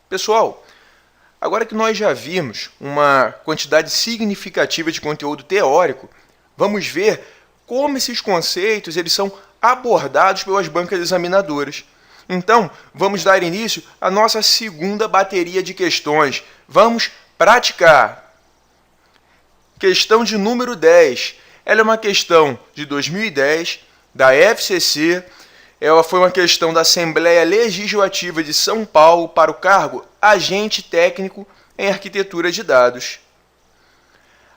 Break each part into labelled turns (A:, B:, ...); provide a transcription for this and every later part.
A: Pessoal, agora que nós já vimos uma quantidade significativa de conteúdo teórico, vamos ver como esses conceitos eles são abordados pelas bancas examinadoras. Então, vamos dar início à nossa segunda bateria de questões. Vamos praticar. Questão de número 10. Ela é uma questão de 2010, da FCC. Ela foi uma questão da Assembleia Legislativa de São Paulo para o cargo Agente Técnico em Arquitetura de Dados.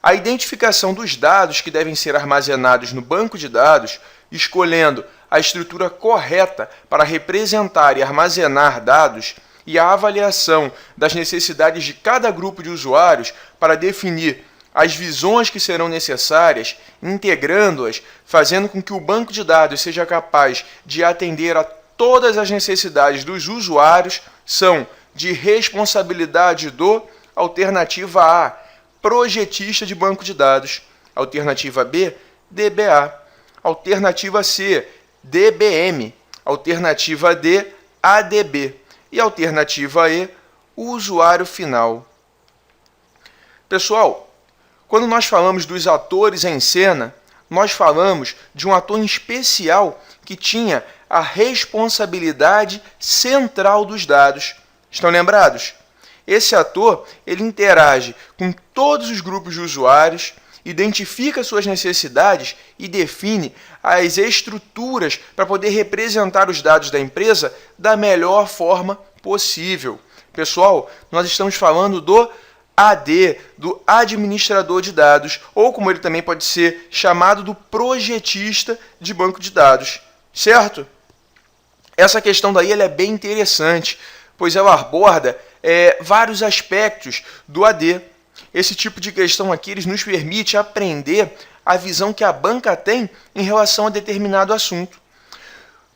A: A identificação dos dados que devem ser armazenados no banco de dados, escolhendo a estrutura correta para representar e armazenar dados, e a avaliação das necessidades de cada grupo de usuários para definir as visões que serão necessárias, integrando-as, fazendo com que o banco de dados seja capaz de atender a todas as necessidades dos usuários, são de responsabilidade do alternativa A, projetista de banco de dados, alternativa B, DBA, alternativa C, DBM, alternativa D, ADB e alternativa E, usuário final. Pessoal, quando nós falamos dos atores em cena, nós falamos de um ator em especial que tinha a responsabilidade central dos dados. Estão lembrados? Esse ator ele interage com todos os grupos de usuários, identifica suas necessidades e define as estruturas para poder representar os dados da empresa da melhor forma possível. Pessoal, nós estamos falando do AD, do administrador de dados, ou como ele também pode ser chamado do projetista de banco de dados, certo? Essa questão daí ela é bem interessante, pois ela aborda vários aspectos do AD. Esse tipo de questão aqui eles nos permite aprender a visão que a banca tem em relação a determinado assunto.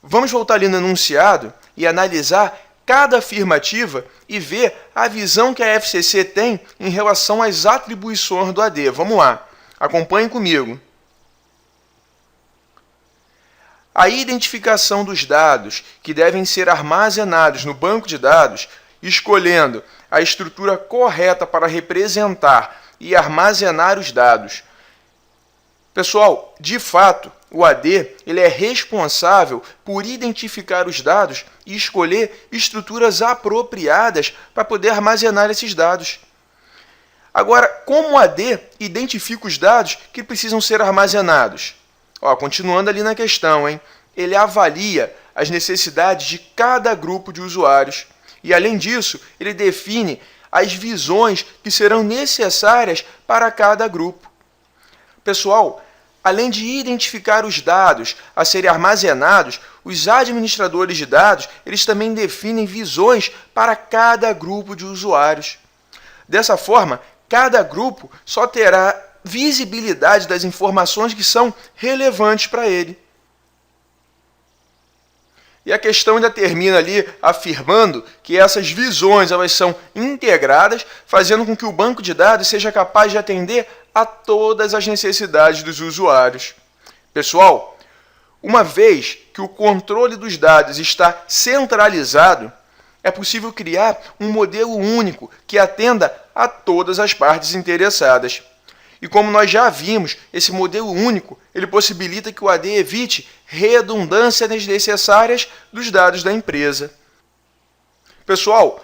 A: Vamos voltar ali no enunciado e analisar cada afirmativa e ver a visão que a FCC tem em relação às atribuições do AD. Vamos lá, acompanhem comigo. A identificação dos dados que devem ser armazenados no banco de dados, escolhendo a estrutura correta para representar e armazenar os dados. Pessoal, de fato, o AD ele é responsável por identificar os dados e escolher estruturas apropriadas para poder armazenar esses dados. Agora, como o AD identifica os dados que precisam ser armazenados? Continuando ali na questão, ele avalia as necessidades de cada grupo de usuários e, além disso, ele define as visões que serão necessárias para cada grupo. Pessoal, além de identificar os dados a serem armazenados, os administradores de dados eles também definem visões para cada grupo de usuários. Dessa forma, cada grupo só terá visibilidade das informações que são relevantes para ele. E a questão ainda termina ali afirmando que essas visões elas são integradas, fazendo com que o banco de dados seja capaz de atender a todas as necessidades dos usuários. Pessoal, uma vez que o controle dos dados está centralizado, é possível criar um modelo único que atenda a todas as partes interessadas. E como nós já vimos, esse modelo único ele possibilita que o AD evite redundâncias desnecessárias dos dados da empresa. Pessoal,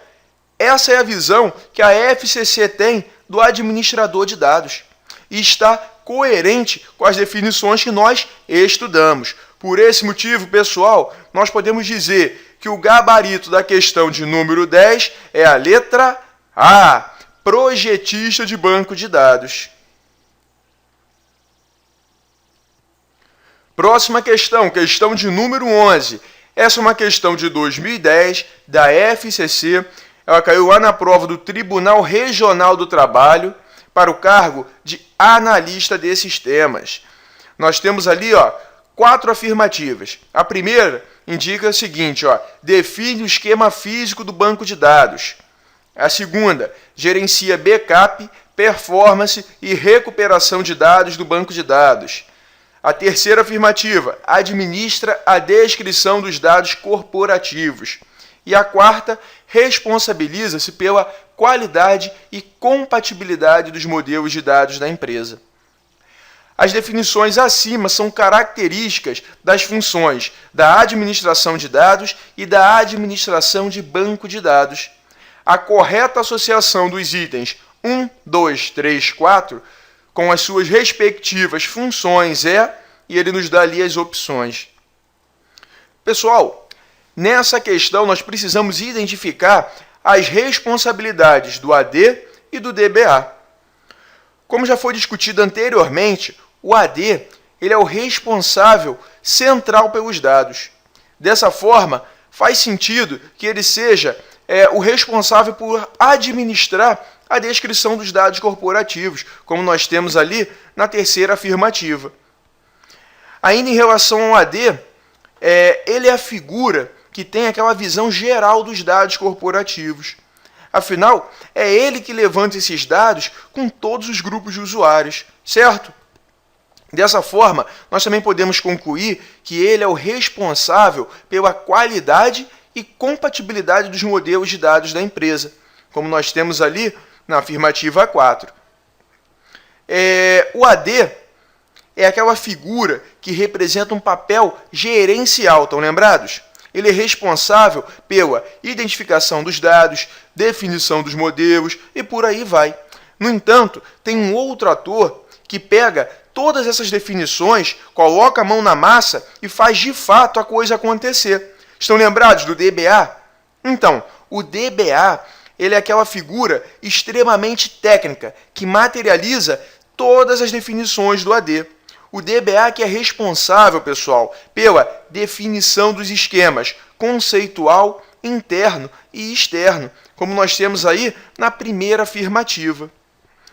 A: essa é a visão que a FCC tem do administrador de dados e está coerente com as definições que nós estudamos. Por esse motivo, pessoal, nós podemos dizer que o gabarito da questão de número 10 é a letra A, projetista de banco de dados. Próxima questão, questão de número 11. Essa é uma questão de 2010, da FCC. Ela caiu lá na prova do Tribunal Regional do Trabalho para o cargo de analista de sistemas. Nós temos ali 4 afirmativas. A primeira indica o seguinte, define o esquema físico do banco de dados. A segunda, gerencia backup, performance e recuperação de dados do banco de dados. A terceira afirmativa, administra a descrição dos dados corporativos. E a quarta responsabiliza-se pela qualidade e compatibilidade dos modelos de dados da empresa. As definições acima são características das funções da administração de dados e da administração de banco de dados. A correta associação dos itens 1, 2, 3, 4 com as suas respectivas funções e ele nos dá ali as opções. Pessoal, nessa questão nós precisamos identificar as responsabilidades do AD e do DBA. Como já foi discutido anteriormente, o AD ele é o responsável central pelos dados. Dessa forma, faz sentido que ele seja o responsável por administrar a descrição dos dados corporativos, como nós temos ali na terceira afirmativa. Ainda em relação ao AD, ele é a figura que tem aquela visão geral dos dados corporativos. Afinal, é ele que levanta esses dados com todos os grupos de usuários, certo? Dessa forma, nós também podemos concluir que ele é o responsável pela qualidade e compatibilidade dos modelos de dados da empresa, como nós temos ali na afirmativa 4. O AD é aquela figura que representa um papel gerencial, estão lembrados? Ele é responsável pela identificação dos dados, definição dos modelos e por aí vai. No entanto, tem um outro ator que pega todas essas definições, coloca a mão na massa e faz de fato a coisa acontecer. Estão lembrados do DBA? Então, o DBA ele é aquela figura extremamente técnica que materializa todas as definições do AD. O DBA que é responsável, pessoal, pela definição dos esquemas conceitual, interno e externo, como nós temos aí na primeira afirmativa.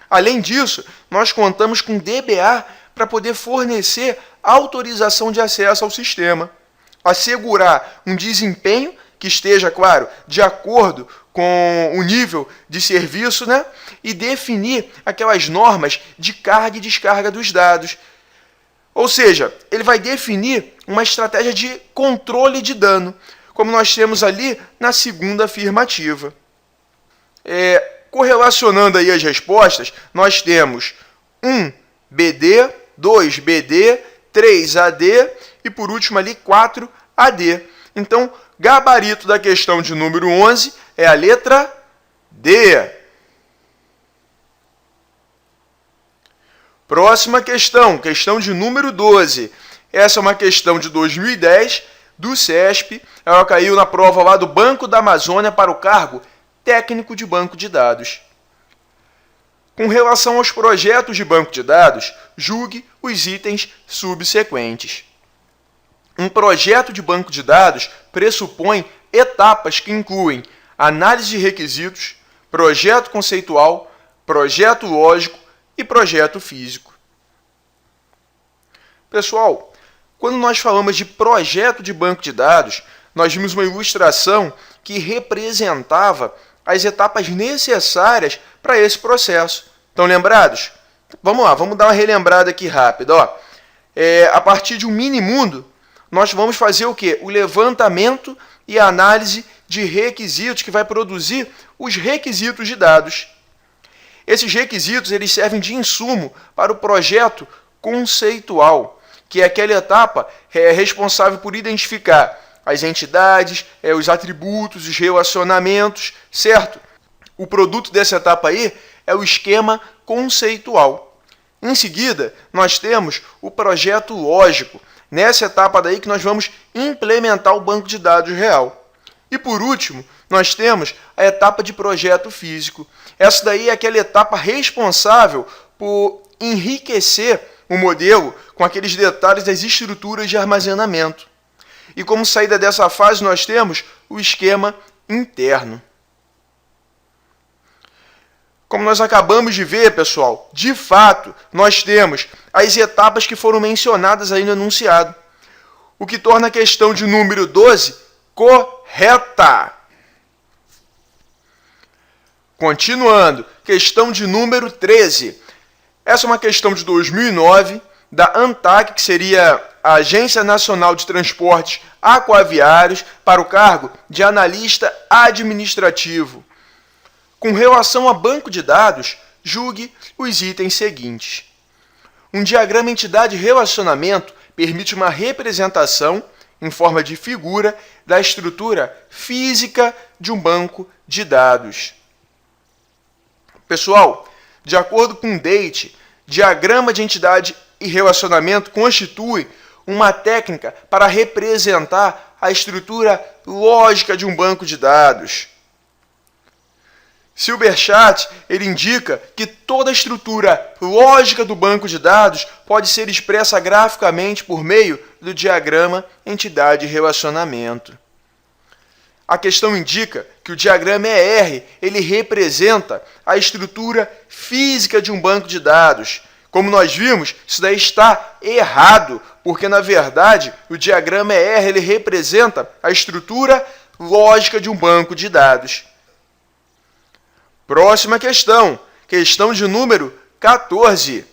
A: Além disso, nós contamos com DBA para poder fornecer autorização de acesso ao sistema, assegurar um desempenho que esteja, claro, de acordo com o nível de serviço, né? E definir aquelas normas de carga e descarga dos dados. Ou seja, ele vai definir uma estratégia de controle de dano, como nós temos ali na segunda afirmativa. Correlacionando aí as respostas, nós temos 1 BD, 2 BD, 3 AD e por último ali 4 AD. Então, gabarito da questão de número 11 é a letra D. Próxima questão, questão de número 12. Essa é uma questão de 2010 do CESP. Ela caiu na prova lá do Banco da Amazônia para o cargo técnico de banco de dados. Com relação aos projetos de banco de dados, julgue os itens subsequentes. Um projeto de banco de dados pressupõe etapas que incluem análise de requisitos, projeto conceitual, projeto lógico e projeto físico. Pessoal, quando nós falamos de projeto de banco de dados, nós vimos uma ilustração que representava as etapas necessárias para esse processo. Estão lembrados? Vamos lá, vamos dar uma relembrada aqui rápida. A partir de um mini-mundo, nós vamos fazer o quê? O levantamento e a análise de requisitos que vai produzir os requisitos de dados. Esses requisitos eles servem de insumo para o projeto conceitual, que é aquela etapa responsável por identificar as entidades, os atributos, os relacionamentos, certo? O produto dessa etapa aí é o esquema conceitual. Em seguida, nós temos o projeto lógico, nessa etapa daí que nós vamos implementar o banco de dados real. E por último, nós temos a etapa de projeto físico. Essa daí é aquela etapa responsável por enriquecer o modelo com aqueles detalhes das estruturas de armazenamento. E como saída dessa fase, nós temos o esquema interno. Como nós acabamos de ver, pessoal, de fato, nós temos as etapas que foram mencionadas aí no enunciado, o que torna a questão de número 12 correta. Continuando, questão de número 13. Essa é uma questão de 2009 da ANTAQ, que seria a Agência Nacional de Transportes Aquaviários, para o cargo de analista administrativo. Com relação a banco de dados, julgue os itens seguintes. Um diagrama entidade-relacionamento permite uma representação, em forma de figura, da estrutura física de um banco de dados. Pessoal, de acordo com Date, diagrama de entidade e relacionamento constitui uma técnica para representar a estrutura lógica de um banco de dados. Silberschatz, ele indica que toda a estrutura lógica do banco de dados pode ser expressa graficamente por meio do diagrama entidade e relacionamento. A questão indica que o diagrama ER, ele representa a estrutura física de um banco de dados. Como nós vimos, isso daí está errado, porque na verdade o diagrama ER, ele representa a estrutura lógica de um banco de dados. Próxima questão, questão de número 14.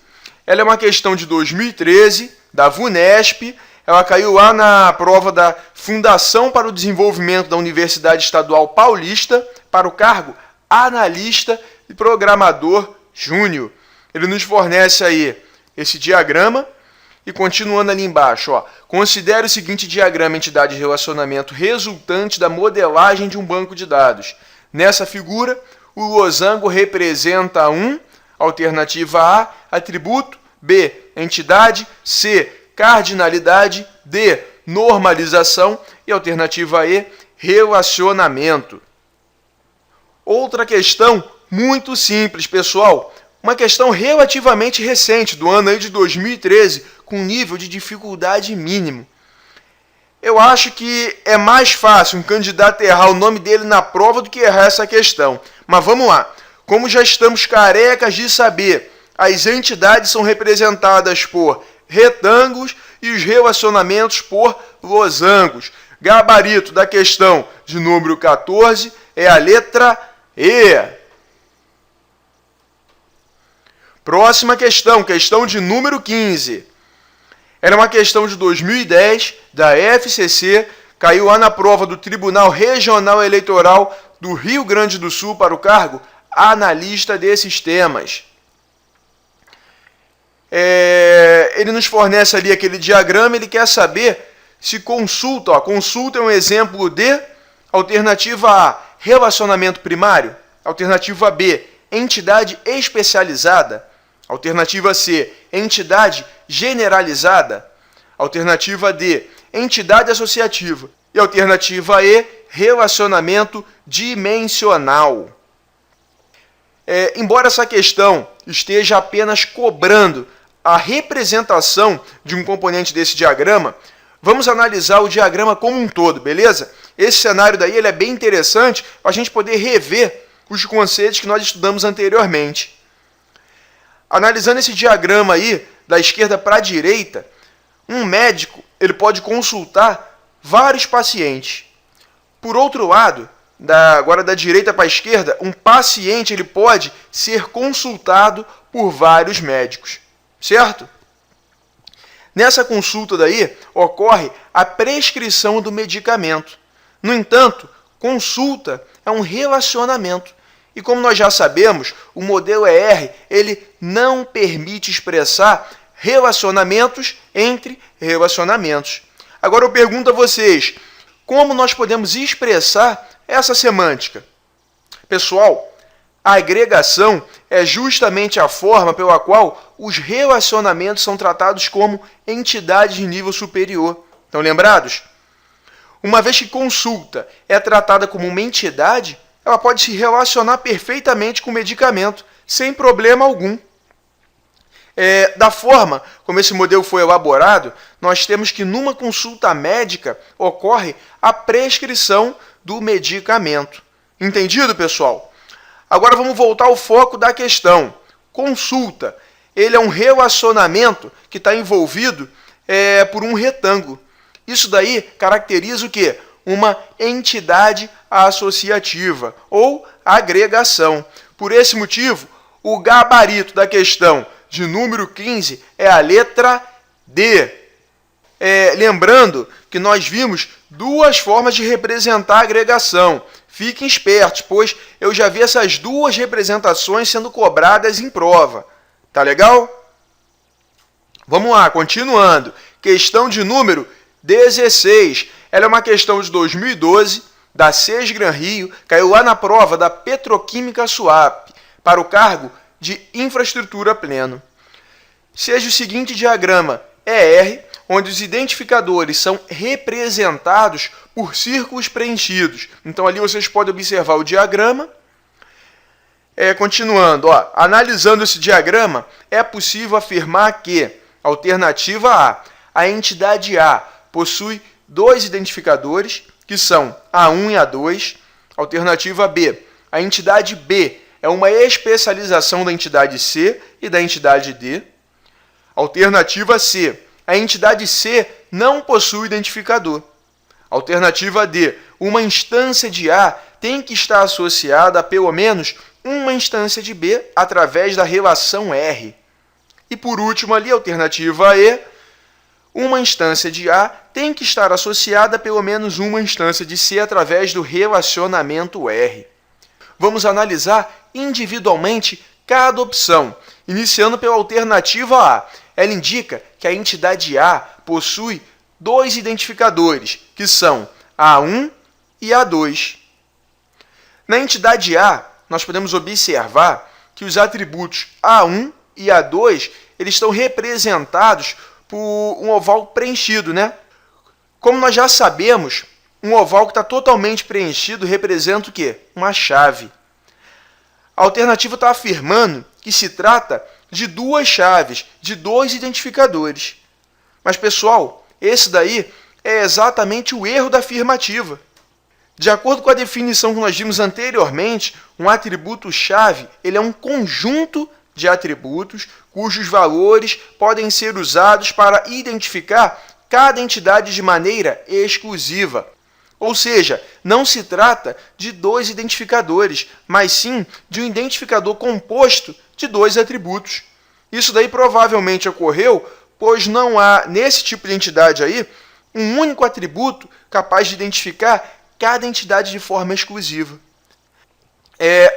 A: Ela é uma questão de 2013, da VUNESP. Ela caiu lá na prova da Fundação para o Desenvolvimento da Universidade Estadual Paulista, para o cargo analista e programador júnior. Ele nos fornece aí esse diagrama e continuando ali embaixo, ó, considere o seguinte diagrama entidade e relacionamento resultante da modelagem de um banco de dados. Nessa figura, o losango representa alternativa A, atributo, B, entidade, C, cardinalidade, D, normalização e alternativa E, relacionamento. Outra questão muito simples, pessoal. Uma questão relativamente recente, do ano aí de 2013, com nível de dificuldade mínimo. Eu acho que é mais fácil um candidato errar o nome dele na prova do que errar essa questão. Mas vamos lá. Como já estamos carecas de saber, as entidades são representadas por retângulos e os relacionamentos por losangos. Gabarito da questão de número 14 é a letra E. Próxima questão, questão de número 15. Era uma questão de 2010, da FCC, caiu lá na prova do Tribunal Regional Eleitoral do Rio Grande do Sul para o cargo analista de sistemas. Ele nos fornece ali aquele diagrama, ele quer saber se consulta. Ó, consulta é um exemplo de alternativa A, relacionamento primário. Alternativa B, entidade especializada. Alternativa C, entidade generalizada. Alternativa D, entidade associativa. E alternativa E, relacionamento dimensional. Embora essa questão esteja apenas cobrando a representação de um componente desse diagrama, vamos analisar o diagrama como um todo, beleza? Esse cenário daí ele é bem interessante para a gente poder rever os conceitos que nós estudamos anteriormente. Analisando esse diagrama aí, da esquerda para a direita, um médico ele pode consultar vários pacientes. Por outro lado, agora da direita para a esquerda, um paciente ele pode ser consultado por vários médicos, certo? Nessa consulta daí, ocorre a prescrição do medicamento. No entanto, consulta é um relacionamento. E como nós já sabemos, o modelo ER ele não permite expressar relacionamentos entre relacionamentos. Agora eu pergunto a vocês, como nós podemos expressar essa semântica? Pessoal, a agregação é justamente a forma pela qual os relacionamentos são tratados como entidades de nível superior. Estão lembrados? Uma vez que consulta é tratada como uma entidade, ela pode se relacionar perfeitamente com o medicamento, sem problema algum. Da forma como esse modelo foi elaborado, nós temos que numa consulta médica ocorre a prescrição do medicamento. Entendido, pessoal? Agora vamos voltar ao foco da questão. Consulta, ele é um relacionamento que está envolvido por um retângulo. Isso daí caracteriza o quê? Uma entidade associativa ou agregação. Por esse motivo, o gabarito da questão de número 15 é a letra D. Lembrando que nós vimos duas formas de representar a agregação. Fiquem espertos, pois eu já vi essas duas representações sendo cobradas em prova. Tá legal? Vamos lá, continuando. Questão de número 16. Ela é uma questão de 2012, da Sesgran Rio, caiu lá na prova da Petroquímica Suape, para o cargo de infraestrutura pleno. Seja o seguinte diagrama ER, onde os identificadores são representados por círculos preenchidos. Então, ali vocês podem observar o diagrama. Continuando, analisando esse diagrama, é possível afirmar que, alternativa a entidade A possui dois identificadores, que são A1 e A2. Alternativa B, a entidade B é uma especialização da entidade C e da entidade D. Alternativa C, a entidade C não possui identificador. Alternativa D, uma instância de A tem que estar associada a pelo menos uma instância de B através da relação R. E por último ali, alternativa E, uma instância de A tem que estar associada a pelo menos uma instância de C através do relacionamento R. Vamos analisar individualmente cada opção, iniciando pela alternativa A. Ela indica que a entidade A possui dois identificadores, que são A1 e A2. Na entidade A, nós podemos observar que os atributos A1 e A2 eles estão representados por um oval preenchido, né? Como nós já sabemos, um oval que está totalmente preenchido representa o quê? Uma chave. A alternativa está afirmando que se trata de duas chaves, de dois identificadores. Mas, pessoal, esse daí é exatamente o erro da afirmativa. De acordo com a definição que nós vimos anteriormente, um atributo-chave ele é um conjunto de atributos cujos valores podem ser usados para identificar cada entidade de maneira exclusiva. Ou seja, não se trata de dois identificadores, mas sim de um identificador composto de dois atributos. Isso daí provavelmente ocorreu, pois não há, nesse tipo de entidade aí, um único atributo capaz de identificar cada entidade de forma exclusiva.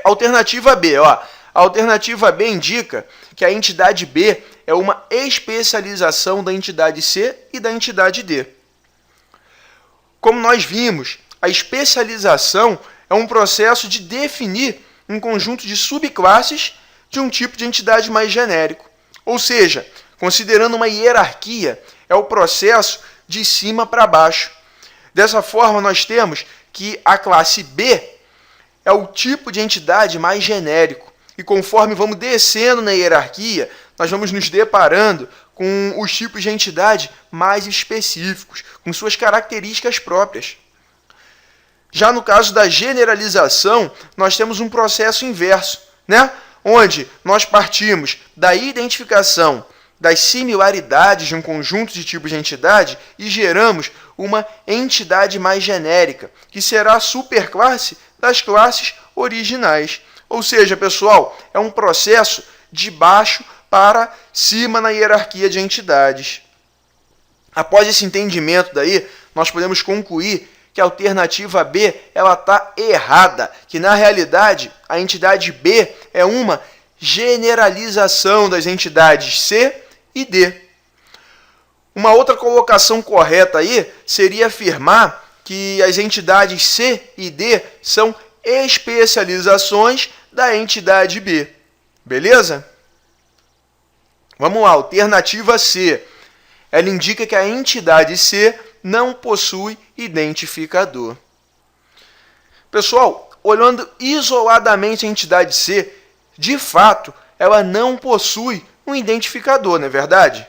A: Alternativa B, A alternativa B indica que a entidade B é uma especialização da entidade C e da entidade D. Como nós vimos, a especialização é um processo de definir um conjunto de subclasses de um tipo de entidade mais genérico. Ou seja, considerando uma hierarquia, é o processo de cima para baixo. Dessa forma, nós temos que a classe B é o tipo de entidade mais genérico. E conforme vamos descendo na hierarquia, nós vamos nos deparando com os tipos de entidade mais específicos, com suas características próprias. Já no caso da generalização, nós temos um processo inverso, né? Onde nós partimos da identificação das similaridades de um conjunto de tipos de entidade e geramos uma entidade mais genérica, que será a superclasse das classes originais. Ou seja, pessoal, é um processo de baixo para cima na hierarquia de entidades. Após esse entendimento daí, nós podemos concluir que a alternativa B ela está errada, que na realidade a entidade B é uma generalização das entidades C e D. Uma outra colocação correta aí seria afirmar que as entidades C e D são especializações da entidade B. Beleza? Vamos lá, alternativa C. Ela indica que a entidade C não possui identificador. Pessoal, olhando isoladamente a entidade C, de fato, ela não possui um identificador, não é verdade?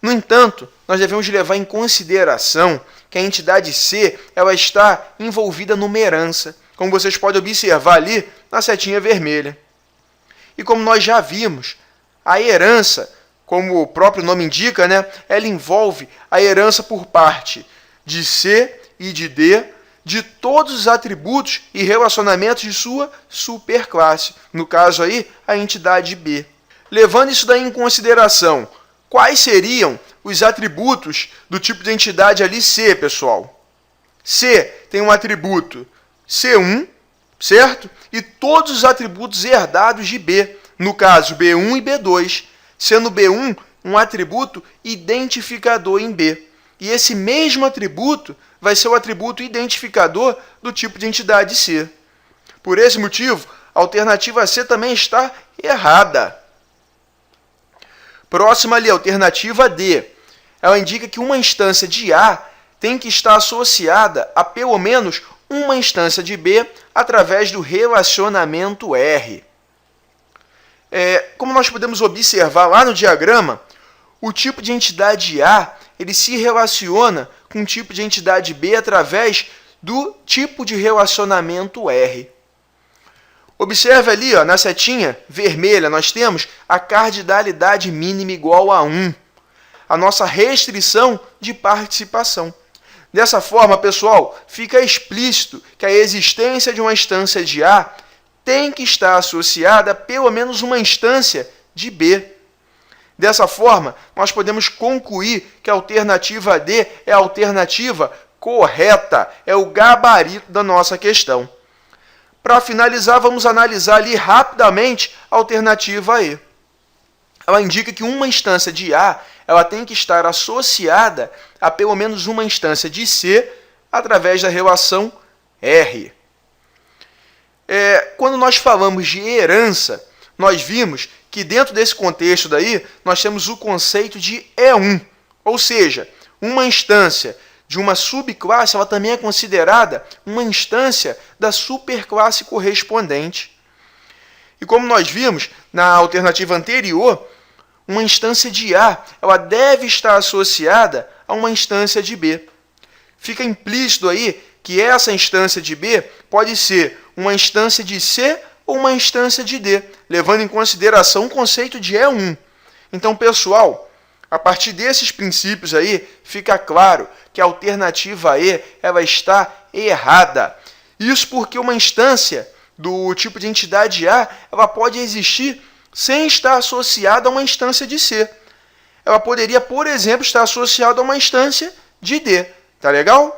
A: No entanto, nós devemos levar em consideração que a entidade C ela está envolvida numa herança, como vocês podem observar ali na setinha vermelha. E como nós já vimos, a herança, como o próprio nome indica, né, ela envolve a herança por parte de C e de D, de todos os atributos e relacionamentos de sua superclasse. No caso aí, a entidade B. Levando isso daí em consideração, quais seriam os atributos do tipo de entidade ali C, pessoal? C tem um atributo C1, certo? E todos os atributos herdados de B, no caso B1 e B2, sendo B1 um atributo identificador em B. E esse mesmo atributo vai ser o atributo identificador do tipo de entidade C. Por esse motivo, a alternativa C também está errada. Próxima ali, a alternativa D. Ela indica que uma instância de A tem que estar associada a pelo menos uma instância de B através do relacionamento R. Como nós podemos observar lá no diagrama, o tipo de entidade A ele se relaciona com o tipo de entidade B através do tipo de relacionamento R. Observe ali, ó, na setinha vermelha, nós temos a cardinalidade mínima igual a 1, a nossa restrição de participação. Dessa forma, pessoal, fica explícito que a existência de uma instância de A tem que estar associada a pelo menos uma instância de B. Dessa forma, nós podemos concluir que a alternativa D é a alternativa correta, é o gabarito da nossa questão. Para finalizar, vamos analisar ali rapidamente a alternativa E. Ela indica que uma instância de A ela tem que estar associada a pelo menos uma instância de C através da relação R. Quando nós falamos de herança, nós vimos que dentro desse contexto daí, nós temos o conceito de E1, ou seja, uma instância de uma subclasse, ela também é considerada uma instância da superclasse correspondente. E como nós vimos na alternativa anterior, uma instância de A ela deve estar associada a uma instância de B. Fica implícito aí que essa instância de B pode ser uma instância de C ou uma instância de D, levando em consideração o conceito de E1. Então, pessoal, a partir desses princípios aí, fica claro que a alternativa E ela está errada. Isso porque uma instância do tipo de entidade A ela pode existir sem estar associada a uma instância de C. Ela poderia, por exemplo, estar associada a uma instância de D. Tá legal?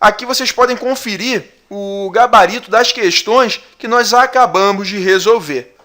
A: Aqui vocês podem conferir o gabarito das questões que nós acabamos de resolver.